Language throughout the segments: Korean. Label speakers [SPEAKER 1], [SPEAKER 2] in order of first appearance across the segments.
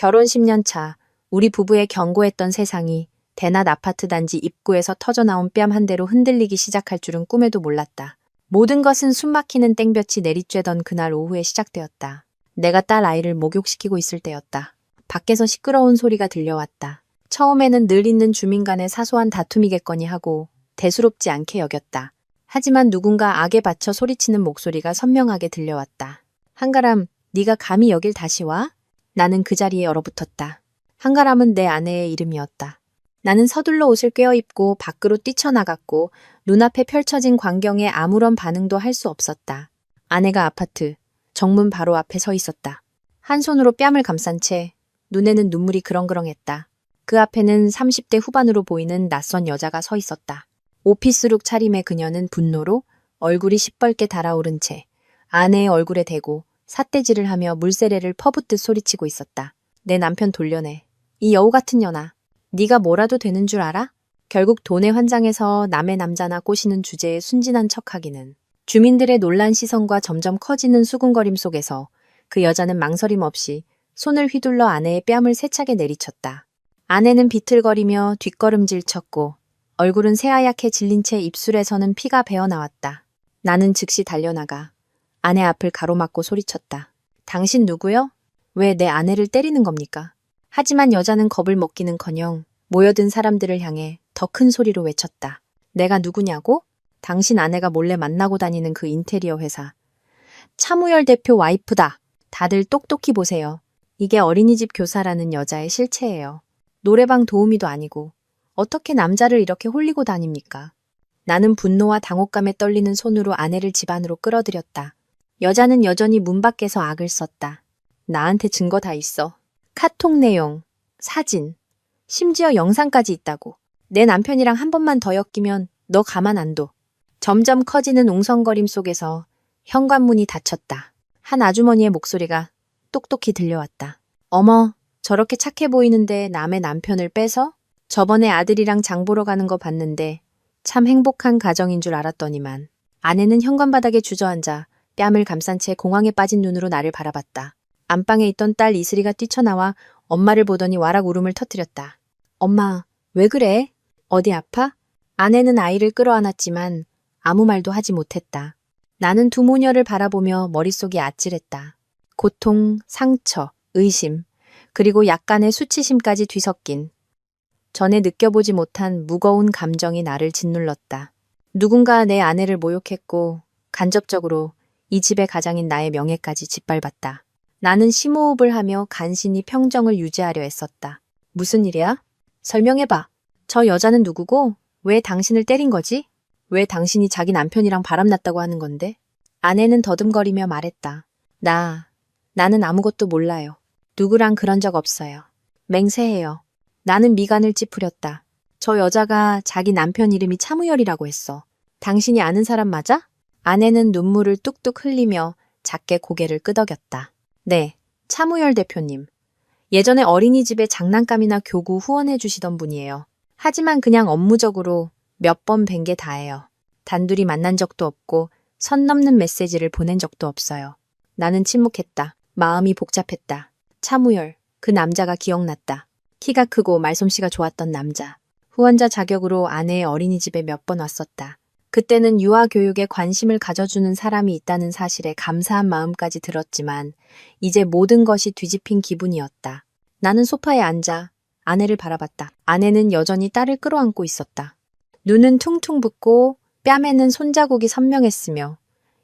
[SPEAKER 1] 결혼 10년 차, 우리 부부의 견고했던 세상이 대낮 아파트 단지 입구에서 터져나온 뺨 한 대로 흔들리기 시작할 줄은 꿈에도 몰랐다. 모든 것은 숨막히는 땡볕이 내리쬐던 그날 오후에 시작되었다. 내가 딸 아이를 목욕시키고 있을 때였다. 밖에서 시끄러운 소리가 들려왔다. 처음에는 늘 있는 주민 간의 사소한 다툼이겠거니 하고 대수롭지 않게 여겼다. 하지만 누군가 악에 받쳐 소리치는 목소리가 선명하게 들려왔다. 한가람, 네가 감히 여길 다시 와? 나는 그 자리에 얼어붙었다. 한가람은 내 아내의 이름이었다. 나는 서둘러 옷을 꿰어입고 밖으로 뛰쳐나갔고 눈앞에 펼쳐진 광경에 아무런 반응도 할 수 없었다. 아내가 아파트 정문 바로 앞에 서 있었다. 한 손으로 뺨을 감싼 채 눈에는 눈물이 그렁그렁했다. 그 앞에는 30대 후반으로 보이는 낯선 여자가 서 있었다. 오피스룩 차림의 그녀는 분노로 얼굴이 시뻘게 달아오른 채 아내의 얼굴에 대고 삿대질을 하며 물세례를 퍼붓듯 소리치고 있었다. 내 남편 돌려내. 이 여우 같은 년아. 네가 뭐라도 되는 줄 알아? 결국 돈에 환장해서 남의 남자나 꼬시는 주제에 순진한 척하기는. 주민들의 놀란 시선과 점점 커지는 수군거림 속에서 그 여자는 망설임 없이 손을 휘둘러 아내의 뺨을 세차게 내리쳤다. 아내는 비틀거리며 뒷걸음질 쳤고 얼굴은 새하얗게 질린 채 입술에서는 피가 배어나왔다. 나는 즉시 달려나가 아내 앞을 가로막고 소리쳤다. 당신 누구요? 왜 내 아내를 때리는 겁니까? 하지만 여자는 겁을 먹기는커녕 모여든 사람들을 향해 더 큰 소리로 외쳤다. 내가 누구냐고? 당신 아내가 몰래 만나고 다니는 그 인테리어 회사. 차무열 대표 와이프다. 다들 똑똑히 보세요. 이게 어린이집 교사라는 여자의 실체예요. 노래방 도우미도 아니고 어떻게 남자를 이렇게 홀리고 다닙니까? 나는 분노와 당혹감에 떨리는 손으로 아내를 집 안으로 끌어들였다. 여자는 여전히 문 밖에서 악을 썼다. 나한테 증거 다 있어. 카톡 내용, 사진, 심지어 영상까지 있다고. 내 남편이랑 한 번만 더 엮이면 너 가만 안 둬. 점점 커지는 웅성거림 속에서 현관문이 닫혔다. 한 아주머니의 목소리가 똑똑히 들려왔다. 어머, 저렇게 착해 보이는데 남의 남편을 빼서? 저번에 아들이랑 장 보러 가는 거 봤는데 참 행복한 가정인 줄 알았더니만. 아내는 현관바닥에 주저앉아 뺨을 감싼 채 공황에 빠진 눈으로 나를 바라봤다. 안방에 있던 딸 이슬이가 뛰쳐나와 엄마를 보더니 와락 울음을 터뜨렸다. 엄마, 왜 그래? 어디 아파? 아내는 아이를 끌어안았지만 아무 말도 하지 못했다. 나는 두 모녀를 바라보며 머릿속이 아찔했다. 고통, 상처, 의심, 그리고 약간의 수치심까지 뒤섞인 전에 느껴보지 못한 무거운 감정이 나를 짓눌렀다. 누군가 내 아내를 모욕했고 간접적으로 이 집의 가장인 나의 명예까지 짓밟았다. 나는 심호흡을 하며 간신히 평정을 유지하려 애썼다. 무슨 일이야? 설명해봐. 저 여자는 누구고 왜 당신을 때린 거지? 왜 당신이 자기 남편이랑 바람났다고 하는 건데? 아내는 더듬거리며 말했다. 나는 아무것도 몰라요. 누구랑 그런 적 없어요. 맹세해요. 나는 미간을 찌푸렸다. 저 여자가 자기 남편 이름이 차무열이라고 했어. 당신이 아는 사람 맞아? 아내는 눈물을 뚝뚝 흘리며 작게 고개를 끄덕였다. 네, 차무열 대표님. 예전에 어린이집에 장난감이나 교구 후원해 주시던 분이에요. 하지만 그냥 업무적으로 몇 번 뵌 게 다예요. 단둘이 만난 적도 없고 선 넘는 메시지를 보낸 적도 없어요. 나는 침묵했다. 마음이 복잡했다. 차무열, 그 남자가 기억났다. 키가 크고 말솜씨가 좋았던 남자. 후원자 자격으로 아내의 어린이집에 몇 번 왔었다. 그때는 유아교육에 관심을 가져주는 사람이 있다는 사실에 감사한 마음까지 들었지만 이제 모든 것이 뒤집힌 기분이었다. 나는 소파에 앉아 아내를 바라봤다. 아내는 여전히 딸을 끌어안고 있었다. 눈은 퉁퉁 붓고 뺨에는 손자국이 선명했으며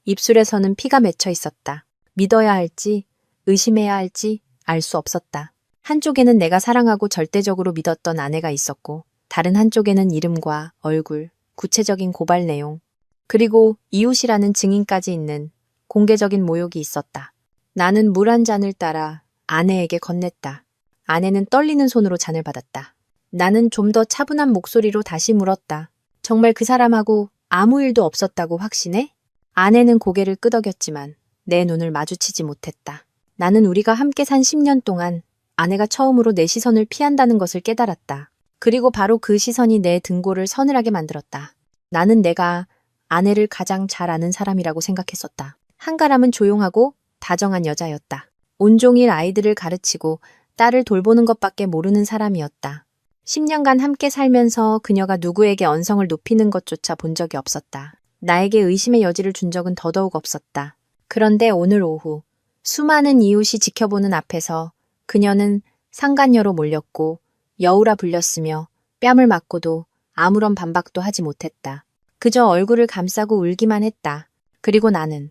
[SPEAKER 1] 입술에서는 피가 맺혀 있었다. 믿어야 할지 의심해야 할지 알 수 없었다. 한쪽에는 내가 사랑하고 절대적으로 믿었던 아내가 있었고 다른 한쪽에는 이름과 얼굴, 구체적인 고발 내용, 그리고 이웃이라는 증인까지 있는 공개적인 모욕이 있었다. 나는 물 한 잔을 따라 아내에게 건넸다. 아내는 떨리는 손으로 잔을 받았다. 나는 좀 더 차분한 목소리로 다시 물었다. 정말 그 사람하고 아무 일도 없었다고 확신해? 아내는 고개를 끄덕였지만 내 눈을 마주치지 못했다. 나는 우리가 함께 산 10년 동안 아내가 처음으로 내 시선을 피한다는 것을 깨달았다. 그리고 바로 그 시선이 내 등골을 서늘하게 만들었다. 나는 내가 아내를 가장 잘 아는 사람이라고 생각했었다. 한가람은 조용하고 다정한 여자였다. 온종일 아이들을 가르치고 딸을 돌보는 것밖에 모르는 사람이었다. 10년간 함께 살면서 그녀가 누구에게 언성을 높이는 것조차 본 적이 없었다. 나에게 의심의 여지를 준 적은 더더욱 없었다. 그런데 오늘 오후 수많은 이웃이 지켜보는 앞에서 그녀는 상간녀로 몰렸고 여우라 불렸으며 뺨을 맞고도 아무런 반박도 하지 못했다. 그저 얼굴을 감싸고 울기만 했다. 그리고 나는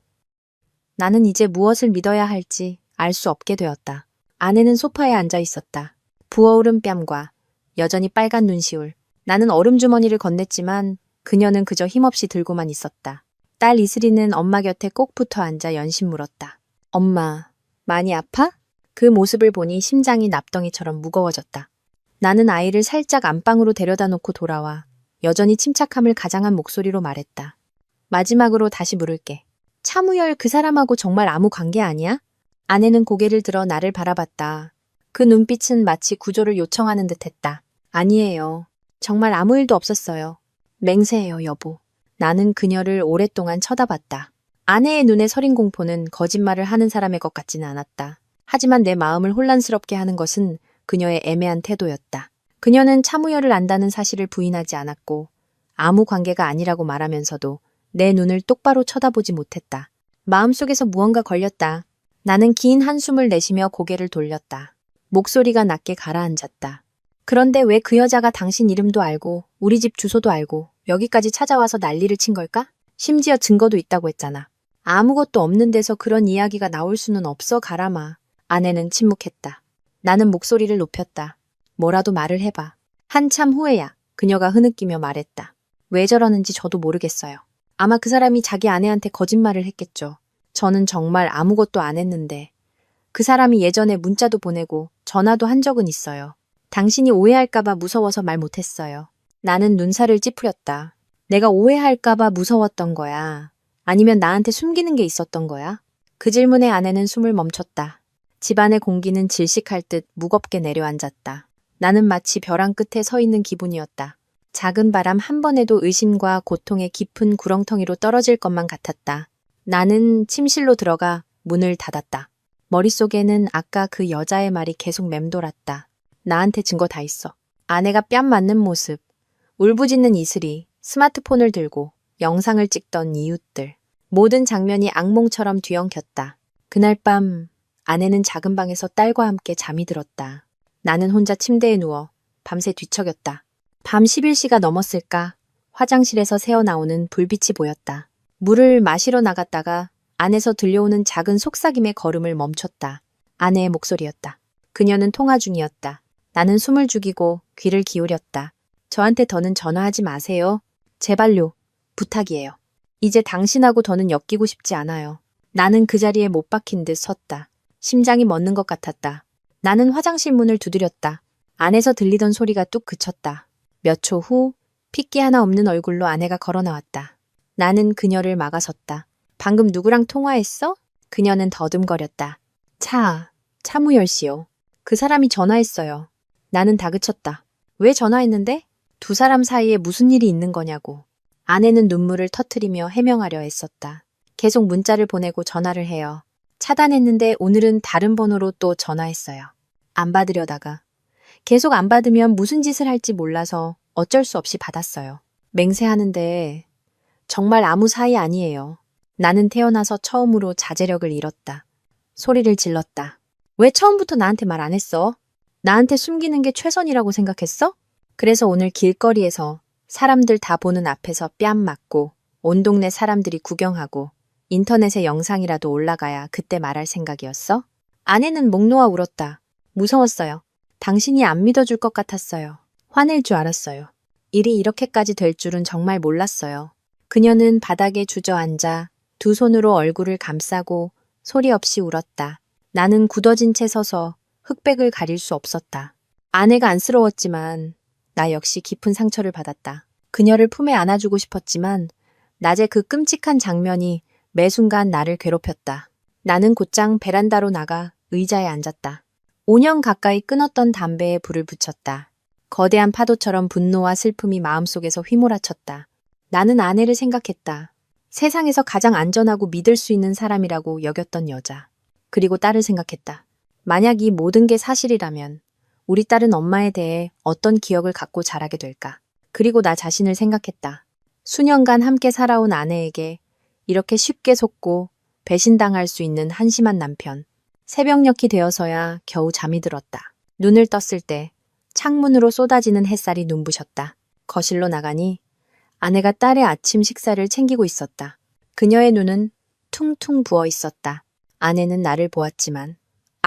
[SPEAKER 1] 이제 무엇을 믿어야 할지 알 수 없게 되었다. 아내는 소파에 앉아 있었다. 부어오른 뺨과 여전히 빨간 눈시울. 나는 얼음 주머니를 건넸지만 그녀는 그저 힘없이 들고만 있었다. 딸 이슬이는 엄마 곁에 꼭 붙어 앉아 연신 물었다. 엄마, 많이 아파? 그 모습을 보니 심장이 납덩이처럼 무거워졌다. 나는 아이를 살짝 안방으로 데려다 놓고 돌아와 여전히 침착함을 가장한 목소리로 말했다. 마지막으로 다시 물을게. 차무열 그 사람하고 정말 아무 관계 아니야? 아내는 고개를 들어 나를 바라봤다. 그 눈빛은 마치 구조를 요청하는 듯했다. 아니에요. 정말 아무 일도 없었어요. 맹세해요, 여보. 나는 그녀를 오랫동안 쳐다봤다. 아내의 눈에 서린 공포는 거짓말을 하는 사람의 것 같지는 않았다. 하지만 내 마음을 혼란스럽게 하는 것은 그녀의 애매한 태도였다. 그녀는 차무열을 안다는 사실을 부인하지 않았고 아무 관계가 아니라고 말하면서도 내 눈을 똑바로 쳐다보지 못했다. 마음속에서 무언가 걸렸다. 나는 긴 한숨을 내쉬며 고개를 돌렸다. 목소리가 낮게 가라앉았다. 그런데 왜 그 여자가 당신 이름도 알고 우리 집 주소도 알고 여기까지 찾아와서 난리를 친 걸까? 심지어 증거도 있다고 했잖아. 아무것도 없는 데서 그런 이야기가 나올 수는 없어, 가람아. 아내는 침묵했다. 나는 목소리를 높였다. 뭐라도 말을 해봐. 한참 후에야 그녀가 흐느끼며 말했다. 왜 저러는지 저도 모르겠어요. 아마 그 사람이 자기 아내한테 거짓말을 했겠죠. 저는 정말 아무것도 안 했는데 그 사람이 예전에 문자도 보내고 전화도 한 적은 있어요. 당신이 오해할까봐 무서워서 말 못했어요. 나는 눈살을 찌푸렸다. 내가 오해할까봐 무서웠던 거야? 아니면 나한테 숨기는 게 있었던 거야? 그 질문에 아내는 숨을 멈췄다. 집안의 공기는 질식할 듯 무겁게 내려앉았다. 나는 마치 벼랑 끝에 서 있는 기분이었다. 작은 바람 한 번에도 의심과 고통의 깊은 구렁텅이로 떨어질 것만 같았다. 나는 침실로 들어가 문을 닫았다. 머릿속에는 아까 그 여자의 말이 계속 맴돌았다. 나한테 증거 다 있어. 아내가 뺨 맞는 모습, 울부짖는 이슬이, 스마트폰을 들고 영상을 찍던 이웃들. 모든 장면이 악몽처럼 뒤엉켰다. 그날 밤 아내는 작은 방에서 딸과 함께 잠이 들었다. 나는 혼자 침대에 누워 밤새 뒤척였다. 밤 11시가 넘었을까? 화장실에서 새어나오는 불빛이 보였다. 물을 마시러 나갔다가 안에서 들려오는 작은 속삭임의 걸음을 멈췄다. 아내의 목소리였다. 그녀는 통화 중이었다. 나는 숨을 죽이고 귀를 기울였다. 저한테 더는 전화하지 마세요. 제발요. 부탁이에요. 이제 당신하고 더는 엮이고 싶지 않아요. 나는 그 자리에 못 박힌 듯 섰다. 심장이 멎는 것 같았다. 나는 화장실 문을 두드렸다. 안에서 들리던 소리가 뚝 그쳤다. 몇 초 후 핏기 하나 없는 얼굴로 아내가 걸어 나왔다. 나는 그녀를 막아섰다. 방금 누구랑 통화했어? 그녀는 더듬거렸다. 차무열 씨요. 그 사람이 전화했어요. 나는 다그쳤다. 왜 전화했는데? 두 사람 사이에 무슨 일이 있는 거냐고. 아내는 눈물을 터트리며 해명하려 애썼다. 계속 문자를 보내고 전화를 해요. 차단했는데 오늘은 다른 번호로 또 전화했어요. 안 받으려다가. 계속 안 받으면 무슨 짓을 할지 몰라서 어쩔 수 없이 받았어요. 맹세하는데 정말 아무 사이 아니에요. 나는 태어나서 처음으로 자제력을 잃었다. 소리를 질렀다. 왜 처음부터 나한테 말 안 했어? 나한테 숨기는 게 최선이라고 생각했어? 그래서 오늘 길거리에서 사람들 다 보는 앞에서 뺨 맞고 온 동네 사람들이 구경하고 인터넷에 영상이라도 올라가야 그때 말할 생각이었어? 아내는 목 놓아 울었다. 무서웠어요. 당신이 안 믿어줄 것 같았어요. 화낼 줄 알았어요. 일이 이렇게까지 될 줄은 정말 몰랐어요. 그녀는 바닥에 주저앉아 두 손으로 얼굴을 감싸고 소리 없이 울었다. 나는 굳어진 채 서서 흑백을 가릴 수 없었다. 아내가 안쓰러웠지만 나 역시 깊은 상처를 받았다. 그녀를 품에 안아주고 싶었지만 낮에 그 끔찍한 장면이 매 순간 나를 괴롭혔다. 나는 곧장 베란다로 나가 의자에 앉았다. 5년 가까이 끊었던 담배에 불을 붙였다. 거대한 파도처럼 분노와 슬픔이 마음속에서 휘몰아쳤다. 나는 아내를 생각했다. 세상에서 가장 안전하고 믿을 수 있는 사람이라고 여겼던 여자. 그리고 딸을 생각했다. 만약 이 모든 게 사실이라면 우리 딸은 엄마에 대해 어떤 기억을 갖고 자라게 될까? 그리고 나 자신을 생각했다. 수년간 함께 살아온 아내에게 이렇게 쉽게 속고 배신당할 수 있는 한심한 남편. 새벽녘이 되어서야 겨우 잠이 들었다. 눈을 떴을 때 창문으로 쏟아지는 햇살이 눈부셨다. 거실로 나가니 아내가 딸의 아침 식사를 챙기고 있었다. 그녀의 눈은 퉁퉁 부어 있었다. 아내는 나를 보았지만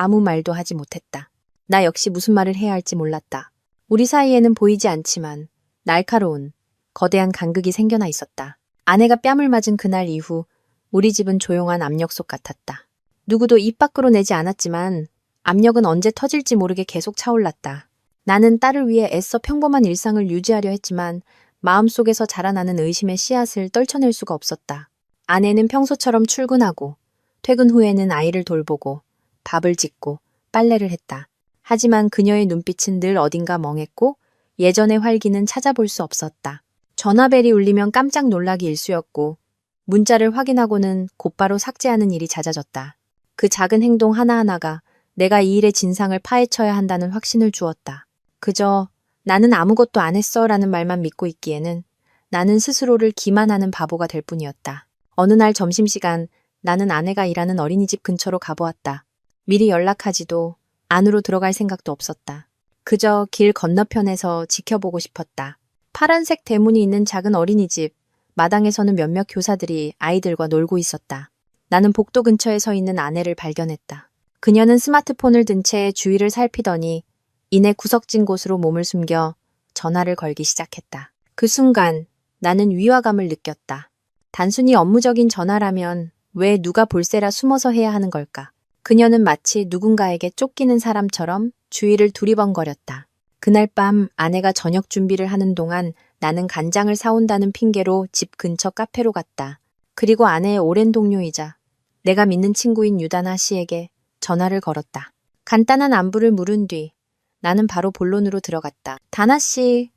[SPEAKER 1] 아무 말도 하지 못했다. 나 역시 무슨 말을 해야 할지 몰랐다. 우리 사이에는 보이지 않지만 날카로운 거대한 간극이 생겨나 있었다. 아내가 뺨을 맞은 그날 이후 우리 집은 조용한 압력 속 같았다. 누구도 입 밖으로 내지 않았지만 압력은 언제 터질지 모르게 계속 차올랐다. 나는 딸을 위해 애써 평범한 일상을 유지하려 했지만 마음속에서 자라나는 의심의 씨앗을 떨쳐낼 수가 없었다. 아내는 평소처럼 출근하고 퇴근 후에는 아이를 돌보고 밥을 짓고 빨래를 했다. 하지만 그녀의 눈빛은 늘 어딘가 멍했고 예전의 활기는 찾아볼 수 없었다. 전화벨이 울리면 깜짝 놀라기 일쑤였고 문자를 확인하고는 곧바로 삭제하는 일이 잦아졌다. 그 작은 행동 하나하나가 내가 이 일의 진상을 파헤쳐야 한다는 확신을 주었다. 그저 나는 아무것도 안 했어 라는 말만 믿고 있기에는 나는 스스로를 기만하는 바보가 될 뿐이었다. 어느 날 점심시간 나는 아내가 일하는 어린이집 근처로 가보았다. 미리 연락하지도 안으로 들어갈 생각도 없었다. 그저 길 건너편에서 지켜보고 싶었다. 파란색 대문이 있는 작은 어린이집, 마당에서는 몇몇 교사들이 아이들과 놀고 있었다. 나는 복도 근처에 서 있는 아내를 발견했다. 그녀는 스마트폰을 든 채 주위를 살피더니 이내 구석진 곳으로 몸을 숨겨 전화를 걸기 시작했다. 그 순간 나는 위화감을 느꼈다. 단순히 업무적인 전화라면 왜 누가 볼세라 숨어서 해야 하는 걸까? 그녀는 마치 누군가에게 쫓기는 사람처럼 주위를 두리번거렸다. 그날 밤 아내가 저녁 준비를 하는 동안 나는 간장을 사온다는 핑계로 집 근처 카페로 갔다. 그리고 아내의 오랜 동료이자 내가 믿는 친구인 유다나 씨에게 전화를 걸었다. 간단한 안부를 물은 뒤 나는 바로 본론으로 들어갔다. 다나 씨,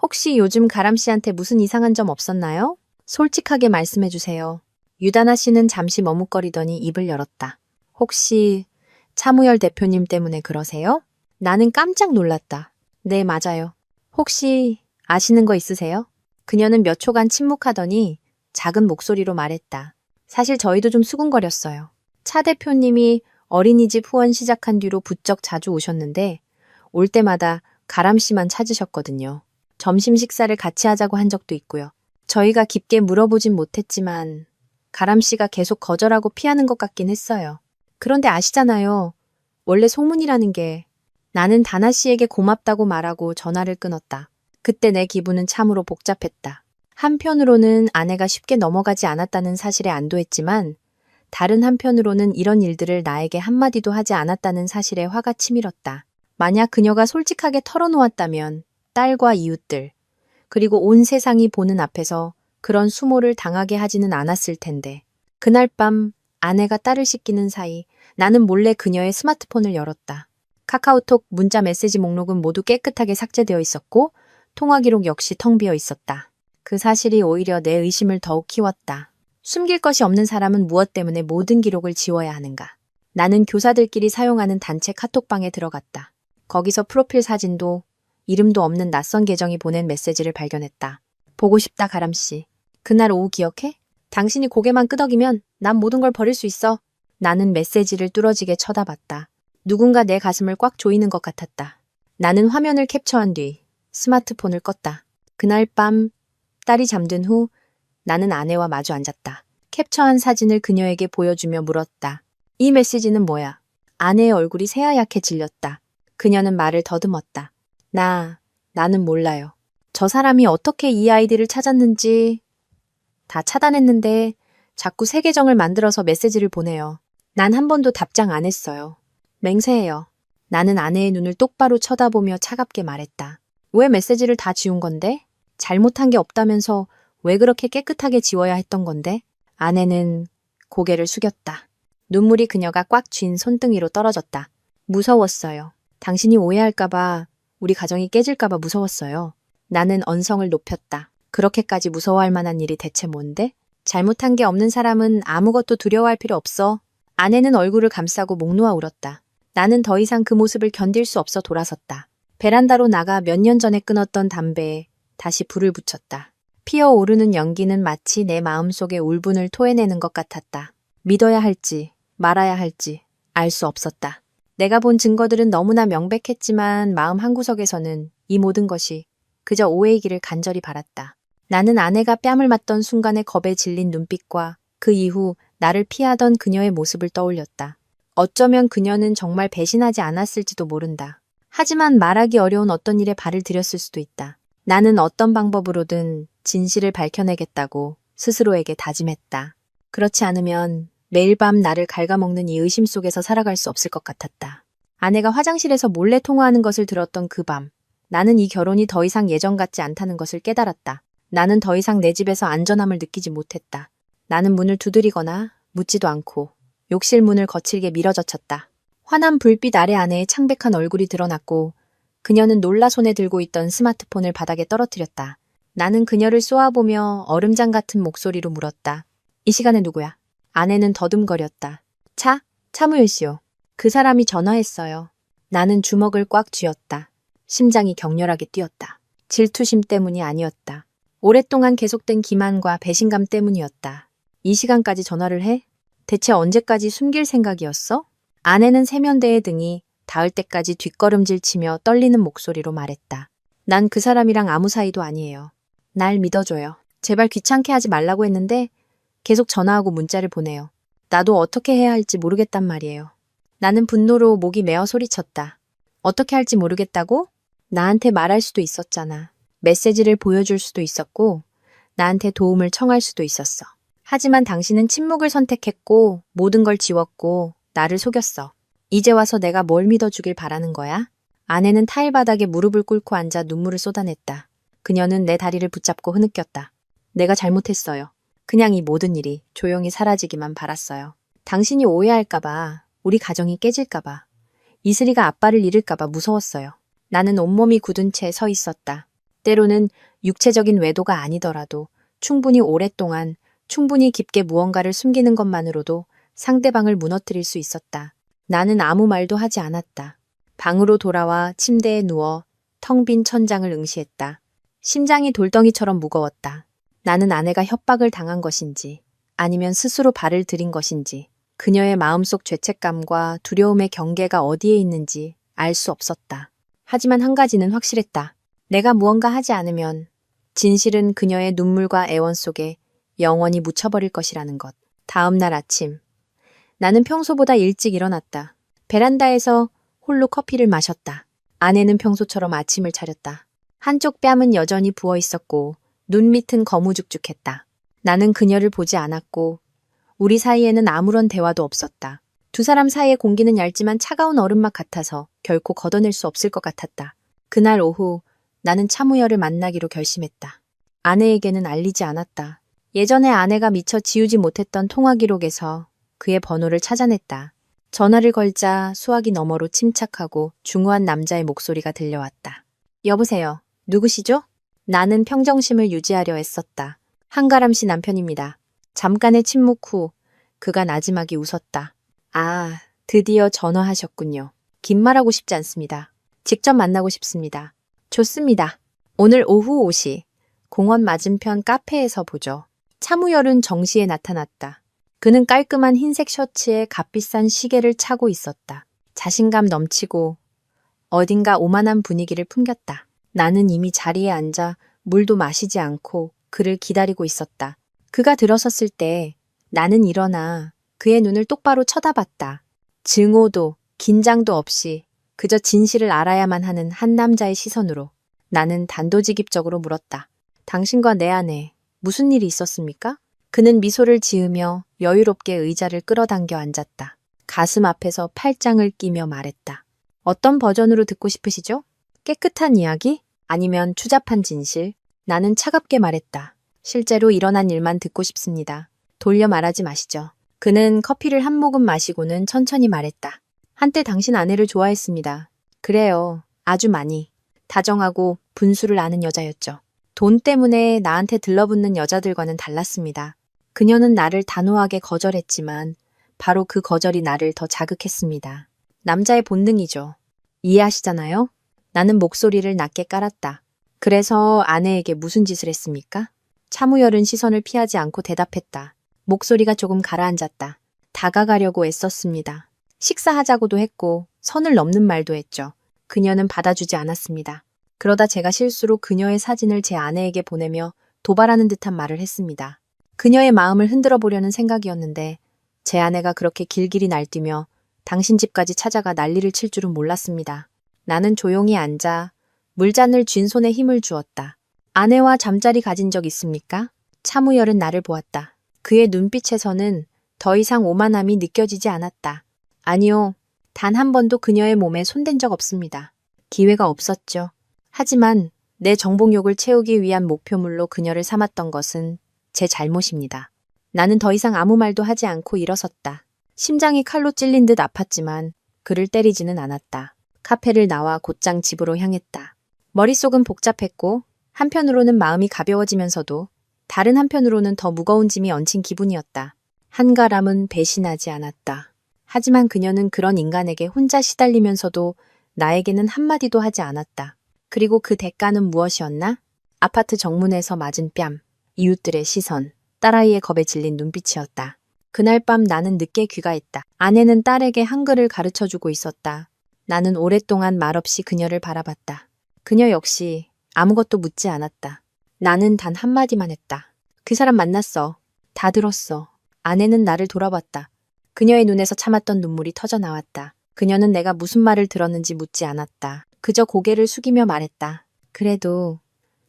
[SPEAKER 1] 혹시 요즘 가람 씨한테 무슨 이상한 점 없었나요? 솔직하게 말씀해 주세요. 유다나 씨는 잠시 머뭇거리더니 입을 열었다. 혹시 차무열 대표님 때문에 그러세요? 나는 깜짝 놀랐다. 네, 맞아요. 혹시 아시는 거 있으세요? 그녀는 몇 초간 침묵하더니 작은 목소리로 말했다. 사실 저희도 좀 수군거렸어요. 차 대표님이 어린이집 후원 시작한 뒤로 부쩍 자주 오셨는데 올 때마다 가람 씨만 찾으셨거든요. 점심 식사를 같이 하자고 한 적도 있고요. 저희가 깊게 물어보진 못했지만 가람 씨가 계속 거절하고 피하는 것 같긴 했어요. 그런데 아시잖아요. 원래 소문이라는 게 나는 다나 씨에게 고맙다고 말하고 전화를 끊었다. 그때 내 기분은 참으로 복잡했다. 한편으로는 아내가 쉽게 넘어가지 않았다는 사실에 안도했지만 다른 한편으로는 이런 일들을 나에게 한마디도 하지 않았다는 사실에 화가 치밀었다. 만약 그녀가 솔직하게 털어놓았다면 딸과 이웃들, 그리고 온 세상이 보는 앞에서 그런 수모를 당하게 하지는 않았을 텐데. 그날 밤 아내가 딸을 씻기는 사이 나는 몰래 그녀의 스마트폰을 열었다. 카카오톡 문자 메시지 목록은 모두 깨끗하게 삭제되어 있었고 통화 기록 역시 텅 비어 있었다. 그 사실이 오히려 내 의심을 더욱 키웠다. 숨길 것이 없는 사람은 무엇 때문에 모든 기록을 지워야 하는가? 나는 교사들끼리 사용하는 단체 카톡방에 들어갔다. 거기서 프로필 사진도 이름도 없는 낯선 계정이 보낸 메시지를 발견했다. 보고 싶다, 가람씨. 그날 오후 기억해? 당신이 고개만 끄덕이면 난 모든 걸 버릴 수 있어. 나는 메시지를 뚫어지게 쳐다봤다. 누군가 내 가슴을 꽉 조이는 것 같았다. 나는 화면을 캡처한 뒤 스마트폰을 껐다. 그날 밤 딸이 잠든 후 나는 아내와 마주 앉았다. 캡처한 사진을 그녀에게 보여주며 물었다. 이 메시지는 뭐야? 아내의 얼굴이 새하얗게 질렸다. 그녀는 말을 더듬었다. 나는 몰라요. 저 사람이 어떻게 이 아이디를 찾았는지 다 차단했는데 자꾸 새 계정을 만들어서 메시지를 보내요. 난 한 번도 답장 안 했어요. 맹세해요. 나는 아내의 눈을 똑바로 쳐다보며 차갑게 말했다. 왜 메시지를 다 지운 건데? 잘못한 게 없다면서 왜 그렇게 깨끗하게 지워야 했던 건데? 아내는 고개를 숙였다. 눈물이 그녀가 꽉 쥔 손등위로 떨어졌다. 무서웠어요. 당신이 오해할까봐, 우리 가정이 깨질까봐 무서웠어요. 나는 언성을 높였다. 그렇게까지 무서워할 만한 일이 대체 뭔데? 잘못한 게 없는 사람은 아무것도 두려워할 필요 없어. 아내는 얼굴을 감싸고 목 놓아 울었다. 나는 더 이상 그 모습을 견딜 수 없어 돌아섰다. 베란다로 나가 몇 년 전에 끊었던 담배에 다시 불을 붙였다. 피어오르는 연기는 마치 내 마음속의 울분을 토해내는 것 같았다. 믿어야 할지 말아야 할지 알 수 없었다. 내가 본 증거들은 너무나 명백했지만 마음 한구석에서는 이 모든 것이 그저 오해이기를 간절히 바랐다. 나는 아내가 뺨을 맞던 순간의 겁에 질린 눈빛과 그 이후 나를 피하던 그녀의 모습을 떠올렸다. 어쩌면 그녀는 정말 배신하지 않았을지도 모른다. 하지만 말하기 어려운 어떤 일에 발을 들였을 수도 있다. 나는 어떤 방법으로든 진실을 밝혀내겠다고 스스로에게 다짐했다. 그렇지 않으면 매일 밤 나를 갉아먹는 이 의심 속에서 살아갈 수 없을 것 같았다. 아내가 화장실에서 몰래 통화하는 것을 들었던 그 밤, 나는 이 결혼이 더 이상 예전 같지 않다는 것을 깨달았다. 나는 더 이상 내 집에서 안전함을 느끼지 못했다. 나는 문을 두드리거나 묻지도 않고 욕실 문을 거칠게 밀어젖혔다. 환한 불빛 아래 아내의 창백한 얼굴이 드러났고 그녀는 놀라 손에 들고 있던 스마트폰을 바닥에 떨어뜨렸다. 나는 그녀를 쏘아보며 얼음장 같은 목소리로 물었다. 이 시간에 누구야? 아내는 더듬거렸다. 차무일 씨요. 그 사람이 전화했어요. 나는 주먹을 꽉 쥐었다. 심장이 격렬하게 뛰었다. 질투심 때문이 아니었다. 오랫동안 계속된 기만과 배신감 때문이었다. 이 시간까지 전화를 해? 대체 언제까지 숨길 생각이었어? 아내는 세면대의 등이 닿을 때까지 뒷걸음질 치며 떨리는 목소리로 말했다. 난 그 사람이랑 아무 사이도 아니에요. 날 믿어줘요. 제발 귀찮게 하지 말라고 했는데 계속 전화하고 문자를 보내요. 나도 어떻게 해야 할지 모르겠단 말이에요. 나는 분노로 목이 메어 소리쳤다. 어떻게 할지 모르겠다고? 나한테 말할 수도 있었잖아. 메시지를 보여줄 수도 있었고 나한테 도움을 청할 수도 있었어. 하지만 당신은 침묵을 선택했고 모든 걸 지웠고 나를 속였어. 이제 와서 내가 뭘 믿어주길 바라는 거야? 아내는 타일 바닥에 무릎을 꿇고 앉아 눈물을 쏟아냈다. 그녀는 내 다리를 붙잡고 흐느꼈다. 내가 잘못했어요. 그냥 이 모든 일이 조용히 사라지기만 바랐어요. 당신이 오해할까봐, 우리 가정이 깨질까봐, 이슬이가 아빠를 잃을까봐 무서웠어요. 나는 온몸이 굳은 채 서 있었다. 때로는 육체적인 외도가 아니더라도 충분히 오랫동안, 충분히 깊게 무언가를 숨기는 것만으로도 상대방을 무너뜨릴 수 있었다. 나는 아무 말도 하지 않았다. 방으로 돌아와 침대에 누워 텅 빈 천장을 응시했다. 심장이 돌덩이처럼 무거웠다. 나는 아내가 협박을 당한 것인지 아니면 스스로 발을 들인 것인지 그녀의 마음속 죄책감과 두려움의 경계가 어디에 있는지 알 수 없었다. 하지만 한 가지는 확실했다. 내가 무언가 하지 않으면 진실은 그녀의 눈물과 애원 속에 영원히 묻혀버릴 것이라는 것. 다음 날 아침 나는 평소보다 일찍 일어났다. 베란다에서 홀로 커피를 마셨다. 아내는 평소처럼 아침을 차렸다. 한쪽 뺨은 여전히 부어 있었고 눈 밑은 거무죽죽했다. 나는 그녀를 보지 않았고 우리 사이에는 아무런 대화도 없었다. 두 사람 사이의 공기는 얇지만 차가운 얼음막 같아서 결코 걷어낼 수 없을 것 같았다. 그날 오후 나는 차무열을 만나기로 결심했다. 아내에게는 알리지 않았다. 예전에 아내가 미처 지우지 못했던 통화 기록에서 그의 번호를 찾아냈다. 전화를 걸자 수화기 너머로 침착하고 중후한 남자의 목소리가 들려왔다. 여보세요. 누구시죠? 나는 평정심을 유지하려 애썼다. 한가람 씨 남편입니다. 잠깐의 침묵 후 그가 나지막이 웃었다. 아, 드디어 전화하셨군요. 긴 말하고 싶지 않습니다. 직접 만나고 싶습니다. 좋습니다. 오늘 오후 5시 공원 맞은편 카페에서 보죠. 차무열은 정시에 나타났다. 그는 깔끔한 흰색 셔츠에 값비싼 시계를 차고 있었다. 자신감 넘치고 어딘가 오만한 분위기를 풍겼다. 나는 이미 자리에 앉아 물도 마시지 않고 그를 기다리고 있었다. 그가 들어섰을 때 나는 일어나 그의 눈을 똑바로 쳐다봤다. 증오도 긴장도 없이 그저 진실을 알아야만 하는 한 남자의 시선으로 나는 단도직입적으로 물었다. 당신과 내 아내 무슨 일이 있었습니까? 그는 미소를 지으며 여유롭게 의자를 끌어당겨 앉았다. 가슴 앞에서 팔짱을 끼며 말했다. 어떤 버전으로 듣고 싶으시죠? 깨끗한 이야기? 아니면 추잡한 진실? 나는 차갑게 말했다. 실제로 일어난 일만 듣고 싶습니다. 돌려 말하지 마시죠. 그는 커피를 한 모금 마시고는 천천히 말했다. 한때 당신 아내를 좋아했습니다. 그래요. 아주 많이. 다정하고 분수를 아는 여자였죠. 돈 때문에 나한테 들러붙는 여자들과는 달랐습니다. 그녀는 나를 단호하게 거절했지만 바로 그 거절이 나를 더 자극했습니다. 남자의 본능이죠. 이해하시잖아요? 나는 목소리를 낮게 깔았다. 그래서 아내에게 무슨 짓을 했습니까? 차무열은 시선을 피하지 않고 대답했다. 목소리가 조금 가라앉았다. 다가가려고 애썼습니다. 식사하자고도 했고 선을 넘는 말도 했죠. 그녀는 받아주지 않았습니다. 그러다 제가 실수로 그녀의 사진을 제 아내에게 보내며 도발하는 듯한 말을 했습니다. 그녀의 마음을 흔들어 보려는 생각이었는데 제 아내가 그렇게 길길이 날뛰며 당신 집까지 찾아가 난리를 칠 줄은 몰랐습니다. 나는 조용히 앉아 물잔을 쥔 손에 힘을 주었다. 아내와 잠자리 가진 적 있습니까? 차무열은 나를 보았다. 그의 눈빛에서는 더 이상 오만함이 느껴지지 않았다. 아니요. 단 한 번도 그녀의 몸에 손댄 적 없습니다. 기회가 없었죠. 하지만 내 정복욕을 채우기 위한 목표물로 그녀를 삼았던 것은 제 잘못입니다. 나는 더 이상 아무 말도 하지 않고 일어섰다. 심장이 칼로 찔린 듯 아팠지만 그를 때리지는 않았다. 카페를 나와 곧장 집으로 향했다. 머릿속은 복잡했고 한편으로는 마음이 가벼워지면서도 다른 한편으로는 더 무거운 짐이 얹힌 기분이었다. 한가람은 배신하지 않았다. 하지만 그녀는 그런 인간에게 혼자 시달리면서도 나에게는 한마디도 하지 않았다. 그리고 그 대가는 무엇이었나? 아파트 정문에서 맞은 뺨, 이웃들의 시선, 딸아이의 겁에 질린 눈빛이었다. 그날 밤 나는 늦게 귀가했다. 아내는 딸에게 한글을 가르쳐주고 있었다. 나는 오랫동안 말없이 그녀를 바라봤다. 그녀 역시 아무것도 묻지 않았다. 나는 단 한마디만 했다. 그 사람 만났어. 다 들었어. 아내는 나를 돌아봤다. 그녀의 눈에서 참았던 눈물이 터져 나왔다. 그녀는 내가 무슨 말을 들었는지 묻지 않았다. 그저 고개를 숙이며 말했다. 그래도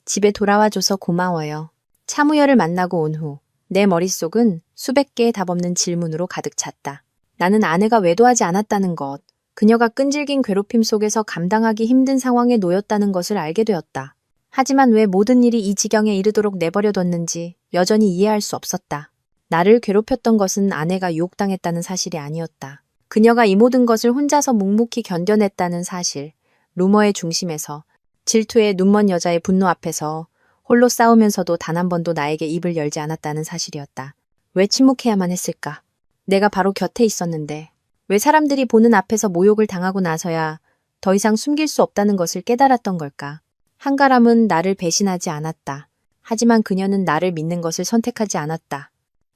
[SPEAKER 1] 집에 돌아와줘서 고마워요. 차무열을 만나고 온 후 내 머릿속은 수백 개의 답없는 질문으로 가득 찼다. 나는 아내가 외도하지 않았다는 것, 그녀가 끈질긴 괴롭힘 속에서 감당하기 힘든 상황에 놓였다는 것을 알게 되었다. 하지만 왜 모든 일이 이 지경에 이르도록 내버려뒀는지 여전히 이해할 수 없었다. 나를 괴롭혔던 것은 아내가 유혹당했다는 사실이 아니었다. 그녀가 이 모든 것을 혼자서 묵묵히 견뎌냈다는 사실, 루머의 중심에서, 질투의 눈먼 여자의 분노 앞에서 홀로 싸우면서도 단 한 번도 나에게 입을 열지 않았다는 사실이었다. 왜 침묵해야만 했을까? 내가 바로 곁에 있었는데 왜 사람들이 보는 앞에서 모욕을 당하고 나서야 더 이상 숨길 수 없다는 것을 깨달았던 걸까? 한가람은 나를 배신하지 않았다. 하지만 그녀는 나를 믿는 것을 선택하지 않았다.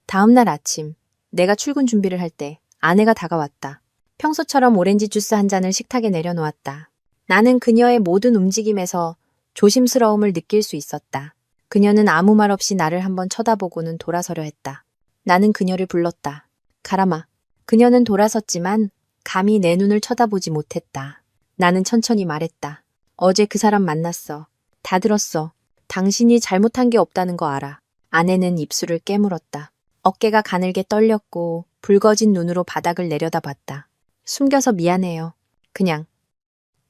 [SPEAKER 1] 다음 날 아침, 내가 출근 준비를 할 때 아내가 다가왔다. 평소처럼 오렌지 주스 한 잔을 식탁에 내려놓았다. 나는 그녀의 모든 움직임에서 조심스러움을 느낄 수 있었다. 그녀는 아무 말 없이 나를 한번 쳐다보고는 돌아서려 했다. 나는 그녀를 불렀다. 가람아. 그녀는 돌아섰지만 감히 내 눈을 쳐다보지 못했다. 나는 천천히 말했다. 어제 그 사람 만났어. 다 들었어. 당신이 잘못한 게 없다는 거 알아. 아내는 입술을 깨물었다. 어깨가 가늘게 떨렸고 붉어진 눈으로 바닥을 내려다봤다. 숨겨서 미안해요. 그냥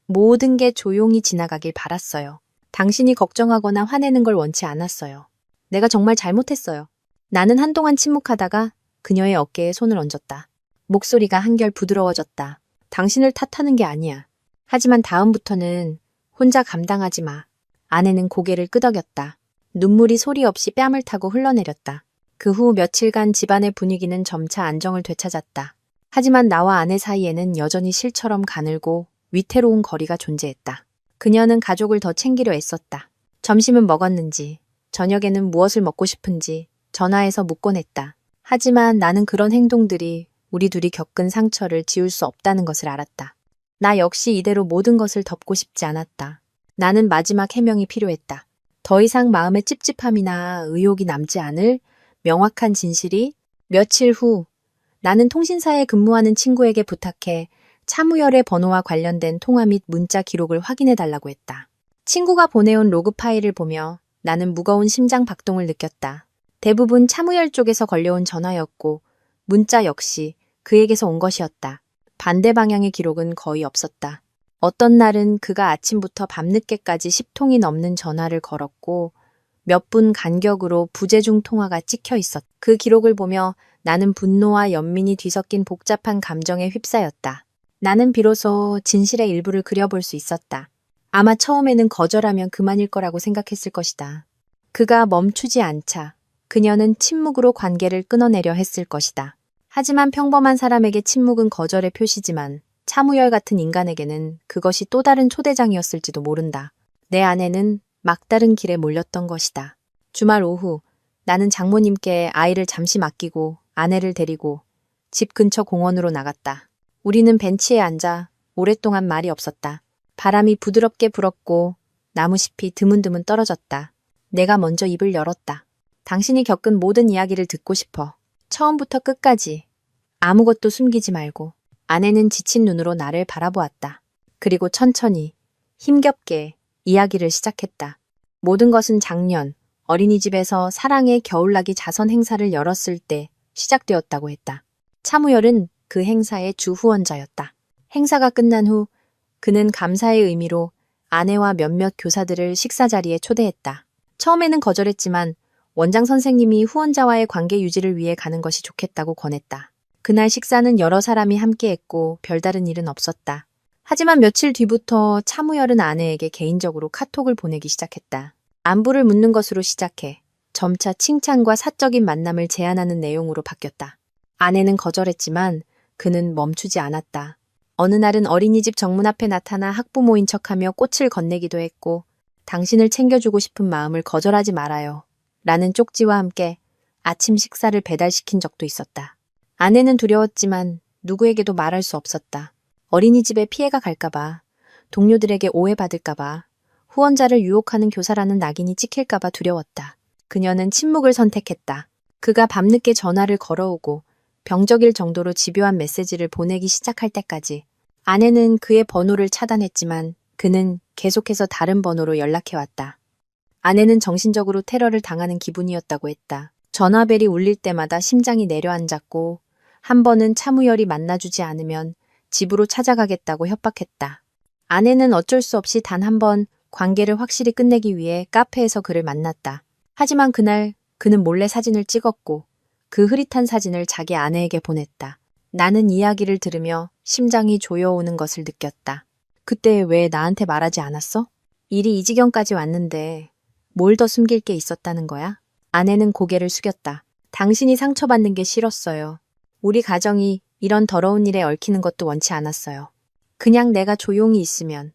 [SPEAKER 1] 모든 게 조용히 지나가길 바랐어요. 당신이 걱정하거나 화내는 걸 원치 않았어요. 내가 정말 잘못했어요. 나는 한동안 침묵하다가 그녀의 어깨에 손을 얹었다. 목소리가 한결 부드러워졌다. 당신을 탓하는 게 아니야. 하지만 다음부터는 혼자 감당하지 마. 아내는 고개를 끄덕였다. 눈물이 소리 없이 뺨을 타고 흘러내렸다. 그 후 며칠간 집안의 분위기는 점차 안정을 되찾았다. 하지만 나와 아내 사이에는 여전히 실처럼 가늘고 위태로운 거리가 존재했다. 그녀는 가족을 더 챙기려 애썼다. 점심은 먹었는지, 저녁에는 무엇을 먹고 싶은지 전화해서 묻곤 했다. 하지만 나는 그런 행동들이 우리 둘이 겪은 상처를 지울 수 없다는 것을 알았다. 나 역시 이대로 모든 것을 덮고 싶지 않았다. 나는 마지막 해명이 필요했다. 더 이상 마음에 찝찝함이나 의욕이 남지 않을 명확한 진실이. 며칠 후 나는 통신사에 근무하는 친구에게 부탁해 차무열의 번호와 관련된 통화 및 문자 기록을 확인해달라고 했다. 친구가 보내온 로그 파일을 보며 나는 무거운 심장 박동을 느꼈다. 대부분 차무열 쪽에서 걸려온 전화였고 문자 역시 그에게서 온 것이었다. 반대 방향의 기록은 거의 없었다. 어떤 날은 그가 아침부터 밤늦게까지 10통이 넘는 전화를 걸었고 몇 분 간격으로 부재중 통화가 찍혀 있었다. 그 기록을 보며 나는 분노와 연민이 뒤섞인 복잡한 감정에 휩싸였다. 나는 비로소 진실의 일부를 그려볼 수 있었다. 아마 처음에는 거절하면 그만일 거라고 생각했을 것이다. 그가 멈추지 않자 그녀는 침묵으로 관계를 끊어내려 했을 것이다. 하지만 평범한 사람에게 침묵은 거절의 표시지만 차무열 같은 인간에게는 그것이 또 다른 초대장이었을지도 모른다. 내 아내는 막다른 길에 몰렸던 것이다. 주말 오후 나는 장모님께 아이를 잠시 맡기고 아내를 데리고 집 근처 공원으로 나갔다. 우리는 벤치에 앉아 오랫동안 말이 없었다. 바람이 부드럽게 불었고 나무잎이 드문드문 떨어졌다. 내가 먼저 입을 열었다. 당신이 겪은 모든 이야기를 듣고 싶어. 처음부터 끝까지. 아무것도 숨기지 말고. 아내는 지친 눈으로 나를 바라보았다. 그리고 천천히 힘겹게 이야기를 시작했다. 모든 것은 작년 어린이집에서 사랑의 겨울나기 자선 행사를 열었을 때 시작되었다고 했다. 차무열은 그 행사의 주 후원자였다. 행사가 끝난 후 그는 감사의 의미로 아내와 몇몇 교사들을 식사 자리에 초대했다. 처음에는 거절했지만 원장 선생님이 후원자와의 관계 유지를 위해 가는 것이 좋겠다고 권했다. 그날 식사는 여러 사람이 함께했고 별다른 일은 없었다. 하지만 며칠 뒤부터 차무열은 아내에게 개인적으로 카톡을 보내기 시작했다. 안부를 묻는 것으로 시작해 점차 칭찬과 사적인 만남을 제안하는 내용으로 바뀌었다. 아내는 거절했지만 그는 멈추지 않았다. 어느 날은 어린이집 정문 앞에 나타나 학부모인 척하며 꽃을 건네기도 했고 당신을 챙겨주고 싶은 마음을 거절하지 말아요. 라는 쪽지와 함께 아침 식사를 배달시킨 적도 있었다. 아내는 두려웠지만 누구에게도 말할 수 없었다. 어린이집에 피해가 갈까봐, 동료들에게 오해받을까봐, 후원자를 유혹하는 교사라는 낙인이 찍힐까봐 두려웠다. 그녀는 침묵을 선택했다. 그가 밤늦게 전화를 걸어오고 병적일 정도로 집요한 메시지를 보내기 시작할 때까지 아내는 그의 번호를 차단했지만 그는 계속해서 다른 번호로 연락해왔다. 아내는 정신적으로 테러를 당하는 기분이었다고 했다. 전화벨이 울릴 때마다 심장이 내려앉았고 한 번은 차무열이 만나주지 않으면 집으로 찾아가겠다고 협박했다. 아내는 어쩔 수 없이 단 한 번 관계를 확실히 끝내기 위해 카페에서 그를 만났다. 하지만 그날 그는 몰래 사진을 찍었고 그 흐릿한 사진을 자기 아내에게 보냈다. 나는 이야기를 들으며 심장이 조여오는 것을 느꼈다. 그때 왜 나한테 말하지 않았어? 일이 이 지경까지 왔는데 뭘 더 숨길 게 있었다는 거야? 아내는 고개를 숙였다. 당신이 상처받는 게 싫었어요. 우리 가정이 이런 더러운 일에 얽히는 것도 원치 않았어요. 그냥 내가 조용히 있으면